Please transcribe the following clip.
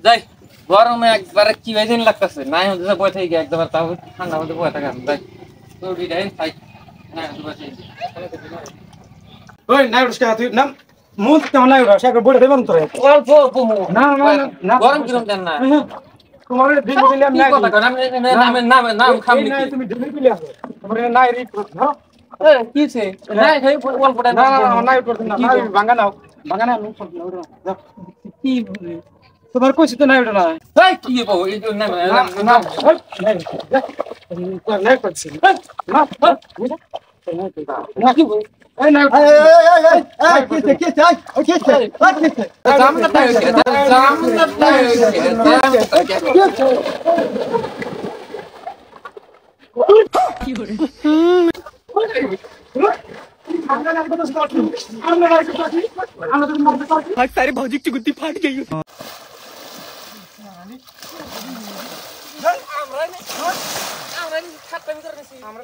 যাই গরমে একবারে কি বেদিন লাগতেছে নাই হচ্ছে বই থেকে একদম তাও ঠান্ডা মধ্যে বই থাকা যাই তো বিদায় তাই না বসে ওই নাই উঠছ তুই নাম মুখ কেমন নাই উঠছ একবার বলে দেবেন তোরে অল্প কমু না না না গরম কিরম দেন না তোমার দিন দিলাম না নাম খাম নাই নাকি তুমি দিলি দিলি আসো তোমার নাই রি ধরো কি ছে নাই খাই অল্প টাইম না নাই করতে না নাই ভাঙা না মুখ করতে না কি তোমার কইছি তো নাই উঠা না এই কি বাবু এই নাম না নাই করছি না এই নাই এই কি চাই কি চাই জামনা তাই কি করে आज सारे भौजी की गुत्ती फाट गई আমরা